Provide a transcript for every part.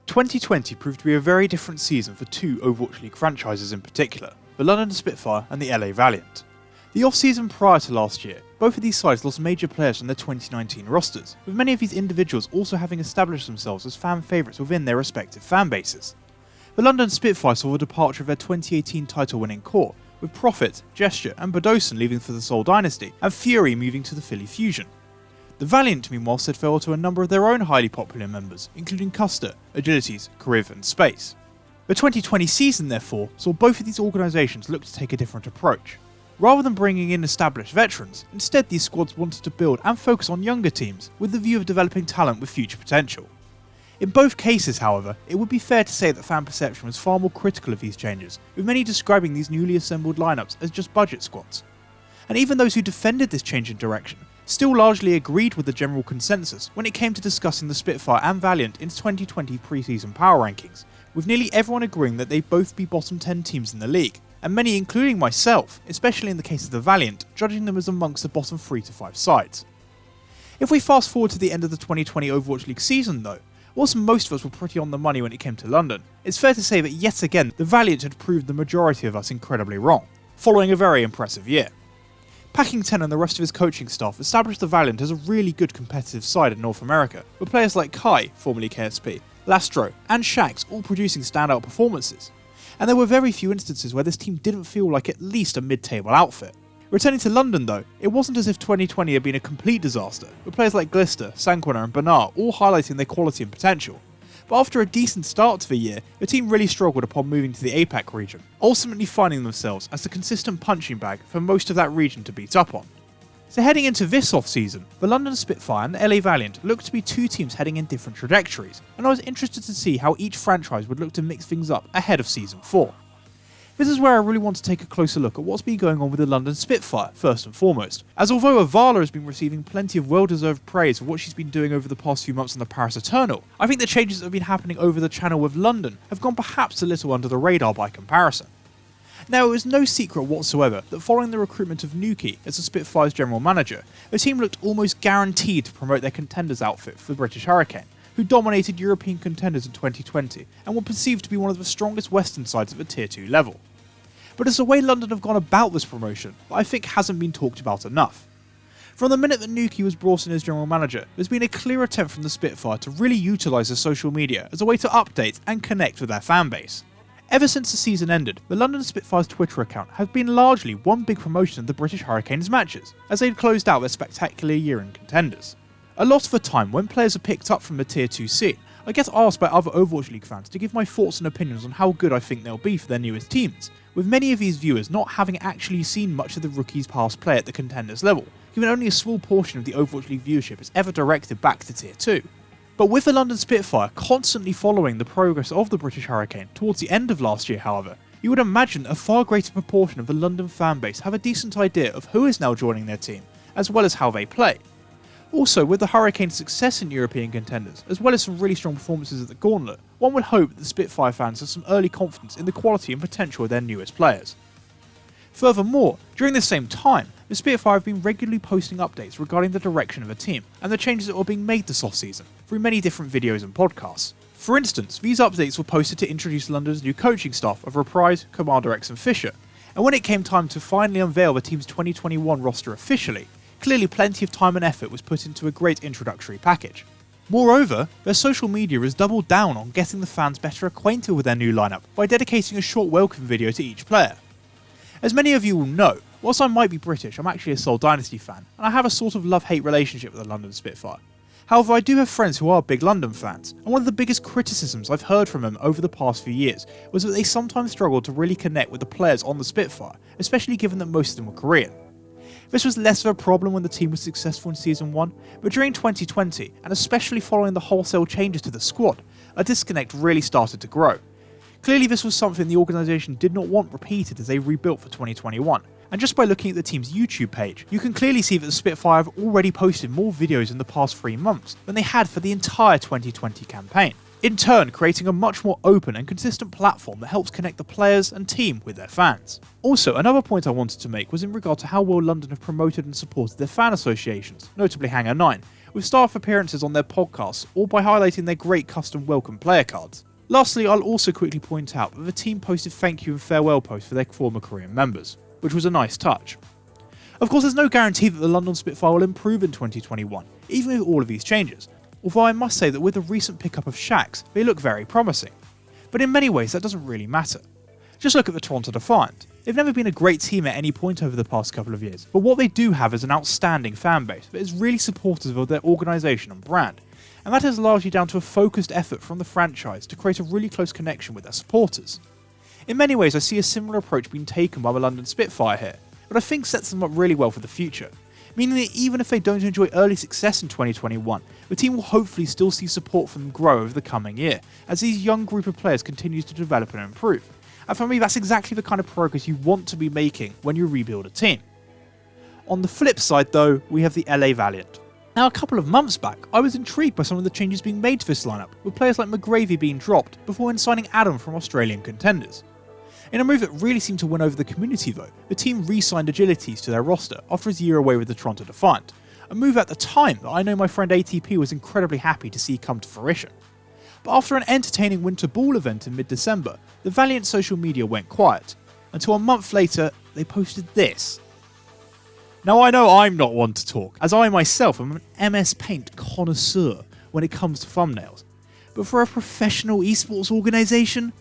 2020 proved to be a very different season for two Overwatch League franchises in particular, the London Spitfire and the LA Valiant. The off-season prior to last year, both of these sides lost major players from their 2019 rosters, with many of these individuals also having established themselves as fan favourites within their respective fan bases. The London Spitfire saw the departure of their 2018 title-winning core, with Prophet, Gesture and Badosan leaving for the Seoul Dynasty, and Fury moving to the Philly Fusion. The Valiant meanwhile said farewell to a number of their own highly popular members, including Custer, Agilities, Kariv and Space. The 2020 season therefore saw both of these organisations look to take a different approach. Rather than bringing in established veterans, instead these squads wanted to build and focus on younger teams, with the view of developing talent with future potential. In both cases, however, it would be fair to say that fan perception was far more critical of these changes, with many describing these newly assembled lineups as just budget squads. And even those who defended this change in direction still largely agreed with the general consensus when it came to discussing the Spitfire and Valiant in 2020 pre-season power rankings, with nearly everyone agreeing that they'd both be bottom 10 teams in the league, and many including myself, especially in the case of the Valiant, judging them as amongst the bottom 3 to 5 sides. If we fast forward to the end of the 2020 Overwatch League season though, whilst most of us were pretty on the money when it came to London, it's fair to say that yet again the Valiant had proved the majority of us incredibly wrong, following a very impressive year. Packing 10 and the rest of his coaching staff established the Valiant as a really good competitive side in North America, with players like Kai, formerly KSP, Lastro and Shax all producing standout performances. And there were very few instances where this team didn't feel like at least a mid-table outfit. Returning to London though, it wasn't as if 2020 had been a complete disaster, with players like Glister, Sanguiner and Bernard all highlighting their quality and potential. But after a decent start to the year, the team really struggled upon moving to the APAC region, ultimately finding themselves as the consistent punching bag for most of that region to beat up on. So heading into this off-season, the London Spitfire and the LA Valiant looked to be two teams heading in different trajectories, and I was interested to see how each franchise would look to mix things up ahead of Season 4. This is where I really want to take a closer look at what's been going on with the London Spitfire, first and foremost, as although Avala has been receiving plenty of well-deserved praise for what she's been doing over the past few months on the Paris Eternal, I think the changes that have been happening over the channel with London have gone perhaps a little under the radar by comparison. Now, it was no secret whatsoever that following the recruitment of Nuki as the Spitfire's general manager, the team looked almost guaranteed to promote their contenders outfit for the British Hurricane, who dominated European contenders in 2020 and were perceived to be one of the strongest Western sides at the Tier 2 level. But it's the way London have gone about this promotion that I think hasn't been talked about enough. From the minute that Nuki was brought in as general manager, there's been a clear attempt from the Spitfire to really utilise their social media as a way to update and connect with their fanbase. Ever since the season ended, the London Spitfire's Twitter account has been largely one big promotion of the British Hurricanes matches, as they'd closed out their spectacular year in contenders. A lot of the time, when players are picked up from the Tier 2 scene, I get asked by other Overwatch League fans to give my thoughts and opinions on how good I think they'll be for their newest teams, with many of these viewers not having actually seen much of the rookies past play at the contenders level, given only a small portion of the Overwatch League viewership is ever directed back to Tier 2. But with the London Spitfire constantly following the progress of the British Hurricane towards the end of last year however, you would imagine a far greater proportion of the London fanbase have a decent idea of who is now joining their team, as well as how they play. Also, with the Hurricane's success in European contenders, as well as some really strong performances at the Gauntlet, one would hope that the Spitfire fans have some early confidence in the quality and potential of their newest players. Furthermore, during the same time, the Spitfire have been regularly posting updates regarding the direction of the team and the changes that were being made this off-season, through many different videos and podcasts. For instance, these updates were posted to introduce London's new coaching staff of Reprise, Commander X and Fisher, and when it came time to finally unveil the team's 2021 roster officially, clearly plenty of time and effort was put into a great introductory package. Moreover, their social media has doubled down on getting the fans better acquainted with their new lineup by dedicating a short welcome video to each player. As many of you will know, whilst I might be British, I'm actually a Seoul Dynasty fan, and I have a sort of love-hate relationship with the London Spitfire. However, I do have friends who are big London fans, and one of the biggest criticisms I've heard from them over the past few years was that they sometimes struggled to really connect with the players on the Spitfire, especially given that most of them were Korean. This was less of a problem when the team was successful in Season 1, but during 2020, and especially following the wholesale changes to the squad, a disconnect really started to grow. Clearly this was something the organisation did not want repeated as they rebuilt for 2021, and just by looking at the team's YouTube page, you can clearly see that the Spitfire have already posted more videos in the past 3 months than they had for the entire 2020 campaign. in turn creating a much more open and consistent platform that helps connect the players and team with their fans. Also, another point I wanted to make was in regard to how well London have promoted and supported their fan associations, notably Hangar 9, with staff appearances on their podcasts or by highlighting their great custom welcome player cards. Lastly, I'll also quickly point out that the team posted thank you and farewell posts for their former Korean members, which was a nice touch. Of course, there's no guarantee that the London Spitfire will improve in 2021, even with all of these changes, although I must say that with the recent pickup of Shax, they look very promising. But in many ways that doesn't really matter. Just look at the Toronto Defiant. They've never been a great team at any point over the past couple of years, but what they do have is an outstanding fanbase that is really supportive of their organisation and brand, and that is largely down to a focused effort from the franchise to create a really close connection with their supporters. In many ways I see a similar approach being taken by the London Spitfire here, but I think sets them up really well for the future, meaning that even if they don't enjoy early success in 2021, the team will hopefully still see support from them grow over the coming year, as these young group of players continues to develop and improve. And for me, that's exactly the kind of progress you want to be making when you rebuild a team. On the flip side though, we have the LA Valiant. Now a couple of months back, I was intrigued by some of the changes being made to this lineup, with players like McGravy being dropped before then signing Adam from Australian contenders. In a move that really seemed to win over the community though, the team re-signed Agilities to their roster after his year away with the Toronto Defiant, a move at the time that I know my friend ATP was incredibly happy to see come to fruition. But after an entertaining Winter Ball event in mid-December, the Valiant social media went quiet, until a month later they posted this. Now I know I'm not one to talk, as I myself am an MS Paint connoisseur when it comes to thumbnails, but for a professional esports organisation,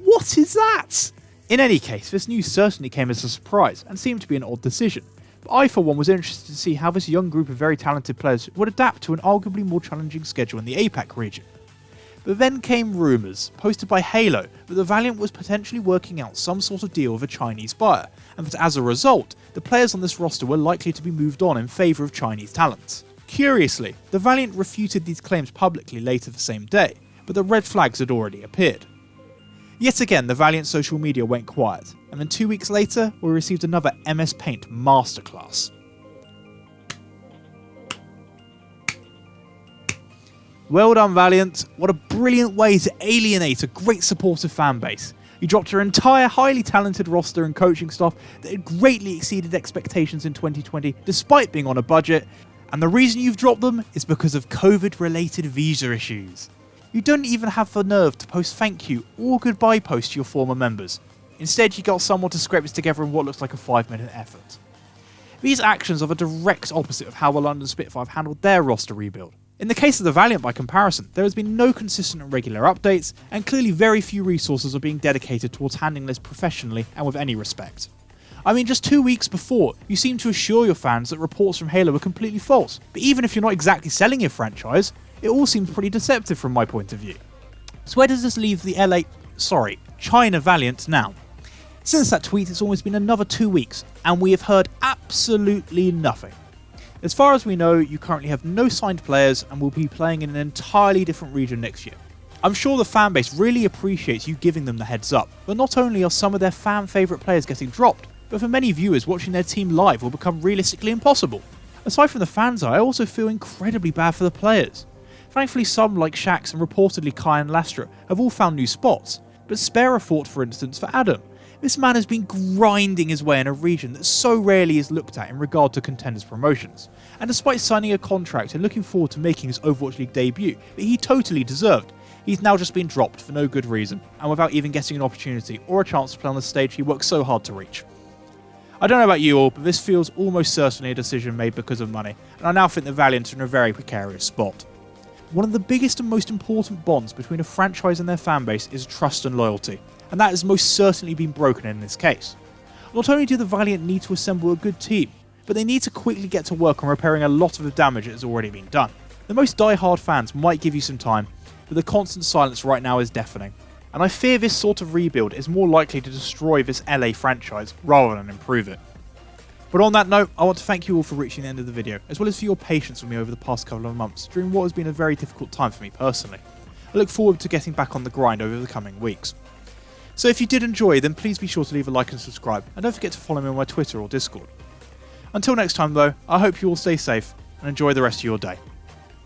what is that? In any case, this news certainly came as a surprise and seemed to be an odd decision, but I for one was interested to see how this young group of very talented players would adapt to an arguably more challenging schedule in the APAC region. But then came rumours, posted by Halo, that the Valiant was potentially working out some sort of deal with a Chinese buyer, and that as a result, the players on this roster were likely to be moved on in favour of Chinese talents. Curiously, the Valiant refuted these claims publicly later the same day, but the red flags had already appeared. Yet again, the Valiant social media went quiet, and then 2 weeks later, we received another MS Paint masterclass. Well done, Valiant. What a brilliant way to alienate a great supportive fanbase. You dropped your entire highly talented roster and coaching staff that had greatly exceeded expectations in 2020 despite being on a budget, and the reason you've dropped them is because of COVID-related visa issues. You don't even have the nerve to post thank you or goodbye posts to your former members. Instead, you got someone to scrape this together in what looks like a 5-minute effort. These actions are the direct opposite of how the London Spitfire have handled their roster rebuild. In the case of the Valiant by comparison, there has been no consistent and regular updates, and clearly very few resources are being dedicated towards handling this professionally and with any respect. I mean, just 2 weeks before, you seemed to assure your fans that reports from Halo were completely false, but even if you're not exactly selling your franchise, it all seems pretty deceptive from my point of view. So where does this leave the China Valiant now? Since that tweet, it's almost been another 2 weeks, and we have heard absolutely nothing. As far as we know, you currently have no signed players and will be playing in an entirely different region next year. I'm sure the fanbase really appreciates you giving them the heads up, but not only are some of their fan favourite players getting dropped, but for many viewers, watching their team live will become realistically impossible. Aside from the fans, I also feel incredibly bad for the players. Thankfully, some like Shax and reportedly Kai and Lastra have all found new spots, but spare a thought for instance for Adam. This man has been grinding his way in a region that so rarely is looked at in regard to contenders promotions, and despite signing a contract and looking forward to making his Overwatch League debut that he totally deserved, he's now just been dropped for no good reason, and without even getting an opportunity or a chance to play on the stage he worked so hard to reach. I don't know about you all, but this feels almost certainly a decision made because of money, and I now think the Valiant are in a very precarious spot. One of the biggest and most important bonds between a franchise and their fanbase is trust and loyalty, and that has most certainly been broken in this case. Not only do the Valiant need to assemble a good team, but they need to quickly get to work on repairing a lot of the damage that has already been done. The most die-hard fans might give you some time, but the constant silence right now is deafening, and I fear this sort of rebuild is more likely to destroy this LA franchise rather than improve it. But on that note, I want to thank you all for reaching the end of the video, as well as for your patience with me over the past couple of months during what has been a very difficult time for me personally. I look forward to getting back on the grind over the coming weeks. So if you did enjoy, then please be sure to leave a like and subscribe, and don't forget to follow me on my Twitter or Discord. Until next time though, I hope you all stay safe and enjoy the rest of your day.